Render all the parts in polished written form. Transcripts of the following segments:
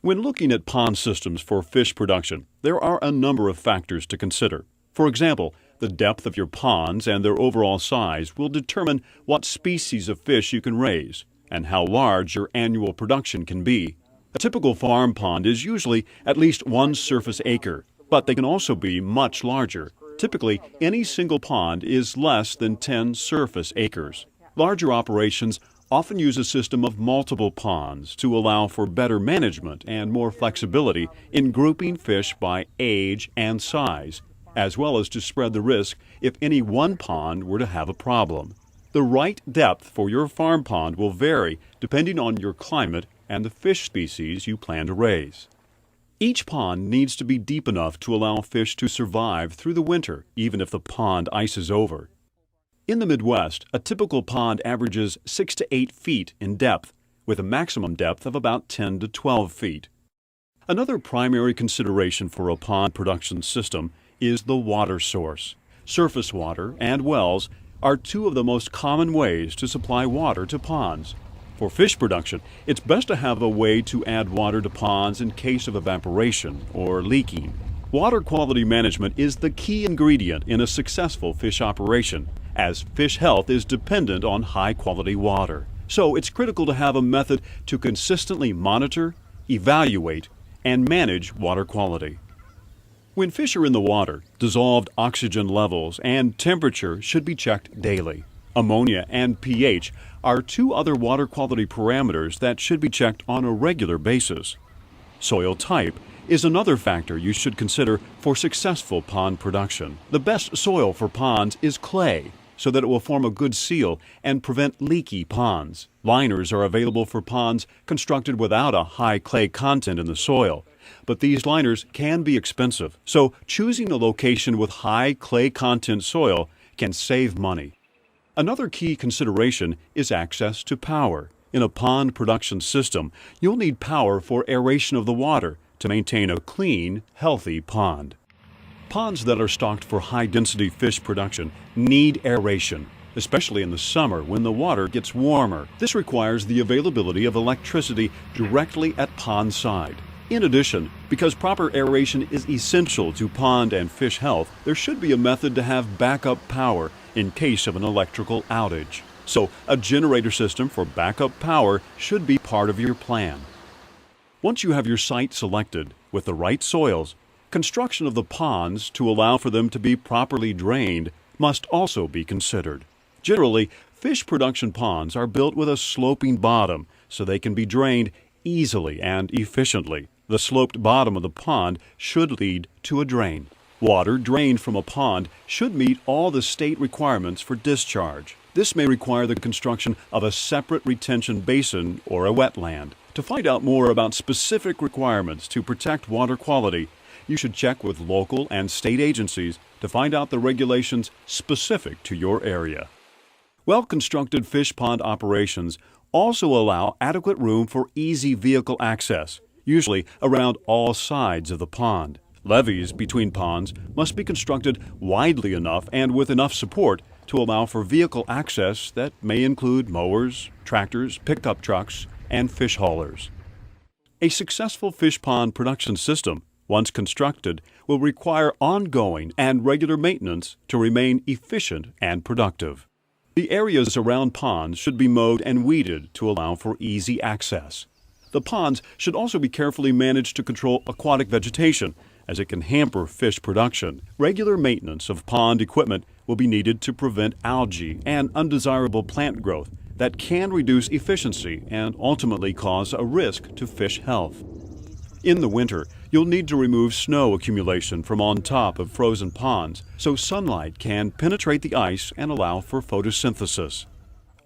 When looking at pond systems for fish production, there are a number of factors to consider. For example, the depth of your ponds and their overall size will determine what species of fish you can raise and how large your annual production can be. A typical farm pond is usually at least 1 surface acre, but they can also be much larger. Typically, any single pond is less than 10 surface acres. Larger operations often use a system of multiple ponds to allow for better management and more flexibility in grouping fish by age and size, as well as to spread the risk if any one pond were to have a problem. The right depth for your farm pond will vary depending on your climate and the fish species you plan to raise. Each pond needs to be deep enough to allow fish to survive through the winter, even if the pond ices over. In the Midwest, a typical pond averages 6 to 8 feet in depth, with a maximum depth of about 10 to 12 feet. Another primary consideration for a pond production system is the water source. Surface water and wells are two of the most common ways to supply water to ponds. For fish production, it's best to have a way to add water to ponds in case of evaporation or leaking. Water quality management is the key ingredient in a successful fish operation, as fish health is dependent on high-quality water. So it's critical to have a method to consistently monitor, evaluate, and manage water quality. When fish are in the water, dissolved oxygen levels and temperature should be checked daily. Ammonia and pH are two other water quality parameters that should be checked on a regular basis. Soil type is another factor you should consider for successful pond production. The best soil for ponds is clay, so that it will form a good seal and prevent leaky ponds. Liners are available for ponds constructed without a high clay content in the soil, but these liners can be expensive, so choosing a location with high clay content soil can save money. Another key consideration is access to power. In a pond production system, you'll need power for aeration of the water to maintain a clean, healthy pond. Ponds that are stocked for high-density fish production need aeration, especially in the summer when the water gets warmer. This requires the availability of electricity directly at pond side. In addition, because proper aeration is essential to pond and fish health, there should be a method to have backup power in case of an electrical outage. So, a generator system for backup power should be part of your plan. Once you have your site selected with the right soils, construction of the ponds to allow for them to be properly drained must also be considered. Generally, fish production ponds are built with a sloping bottom so they can be drained easily and efficiently. The sloped bottom of the pond should lead to a drain. Water drained from a pond should meet all the state requirements for discharge. This may require the construction of a separate retention basin or a wetland. To find out more about specific requirements to protect water quality, you should check with local and state agencies to find out the regulations specific to your area. Well-constructed fish pond operations also allow adequate room for easy vehicle access, usually around all sides of the pond. Levees between ponds must be constructed widely enough and with enough support to allow for vehicle access that may include mowers, tractors, pickup trucks, and fish haulers. A successful fish pond production system, once constructed, will require ongoing and regular maintenance to remain efficient and productive. The areas around ponds should be mowed and weeded to allow for easy access. The ponds should also be carefully managed to control aquatic vegetation, as it can hamper fish production. Regular maintenance of pond equipment will be needed to prevent algae and undesirable plant growth that can reduce efficiency and ultimately cause a risk to fish health. In the winter, you'll need to remove snow accumulation from on top of frozen ponds so sunlight can penetrate the ice and allow for photosynthesis.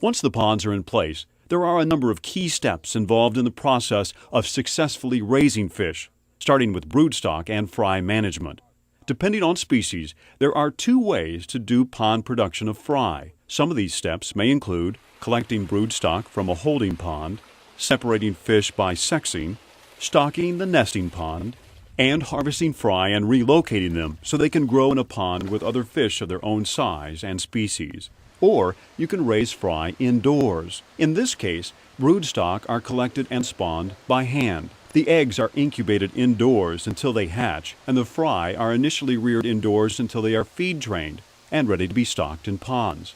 Once the ponds are in place, there are a number of key steps involved in the process of successfully raising fish, starting with broodstock and fry management. Depending on species, there are 2 ways to do pond production of fry. Some of these steps may include collecting broodstock from a holding pond, separating fish by sexing, stocking the nesting pond, and harvesting fry and relocating them so they can grow in a pond with other fish of their own size and species. Or you can raise fry indoors. In this case, broodstock are collected and spawned by hand. The eggs are incubated indoors until they hatch, and the fry are initially reared indoors until they are feed trained and ready to be stocked in ponds.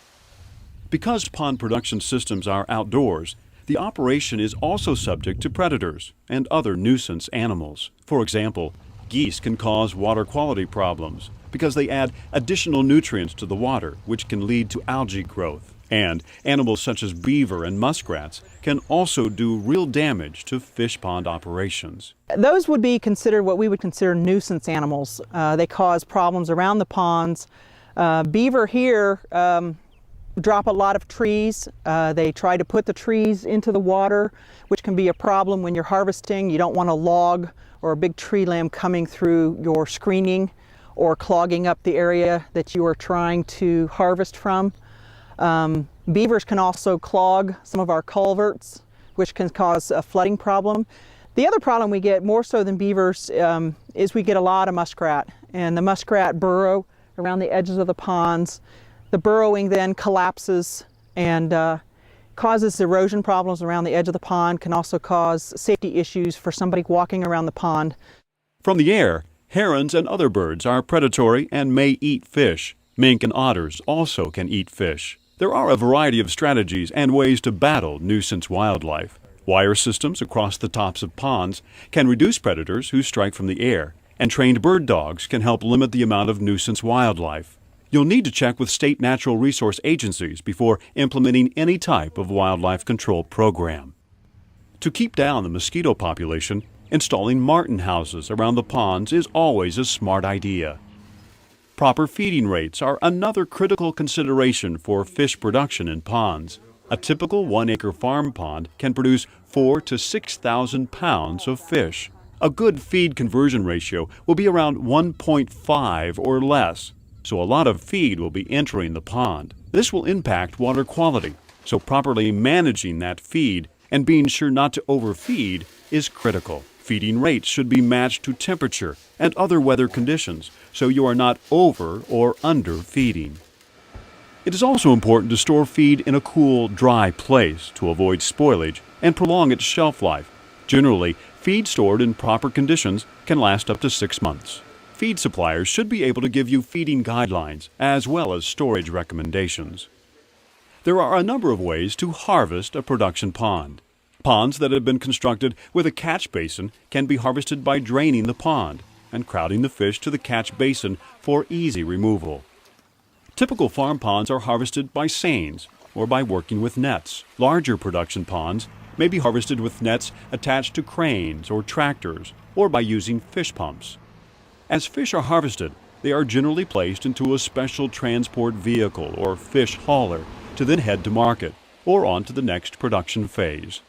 Because pond production systems are outdoors, the operation is also subject to predators and other nuisance animals. For example, geese can cause water quality problems because they add additional nutrients to the water, which can lead to algae growth. And animals such as beaver and muskrats can also do real damage to fish pond operations. Those would be considered what we would consider nuisance animals. They cause problems around the ponds. Beaver here drop a lot of trees. They try to put the trees into the water, which can be a problem when you're harvesting. You don't want a log or a big tree limb coming through your screening or clogging up the area that you are trying to harvest from. Beavers can also clog some of our culverts, which can cause a flooding problem. The other problem we get, more so than beavers, is we get a lot of muskrat, and the muskrat burrow around the edges of the ponds. The burrowing then collapses and causes erosion problems around the edge of the pond, can also cause safety issues for somebody walking around the pond. From the air, herons and other birds are predatory and may eat fish. Mink and otters also can eat fish. There are a variety of strategies and ways to battle nuisance wildlife. Wire systems across the tops of ponds can reduce predators who strike from the air, and trained bird dogs can help limit the amount of nuisance wildlife. You'll need to check with state natural resource agencies before implementing any type of wildlife control program. To keep down the mosquito population, installing marten houses around the ponds is always a smart idea. Proper feeding rates are another critical consideration for fish production in ponds. A typical 1-acre farm pond can produce 4,000 to 6,000 pounds of fish. A good feed conversion ratio will be around 1.5 or less, so a lot of feed will be entering the pond. This will impact water quality, so properly managing that feed and being sure not to overfeed is critical. Feeding rates should be matched to temperature and other weather conditions, so you are not over or under feeding. It is also important to store feed in a cool, dry place to avoid spoilage and prolong its shelf life. Generally, feed stored in proper conditions can last up to 6 months. Feed suppliers should be able to give you feeding guidelines as well as storage recommendations. There are a number of ways to harvest a production pond. Ponds that have been constructed with a catch basin can be harvested by draining the pond and crowding the fish to the catch basin for easy removal. Typical farm ponds are harvested by seines or by working with nets. Larger production ponds may be harvested with nets attached to cranes or tractors or by using fish pumps. As fish are harvested, they are generally placed into a special transport vehicle or fish hauler to then head to market or on to the next production phase.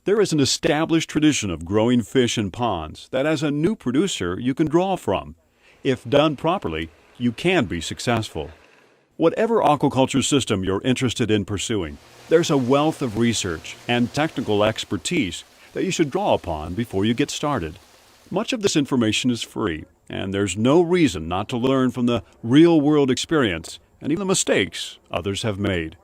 There is an established tradition of growing fish in ponds that as a new producer you can draw from. If done properly, you can be successful. Whatever aquaculture system you're interested in pursuing, there's a wealth of research and technical expertise that you should draw upon before you get started. Much of this information is free, and there's no reason not to learn from the real-world experience and even the mistakes others have made.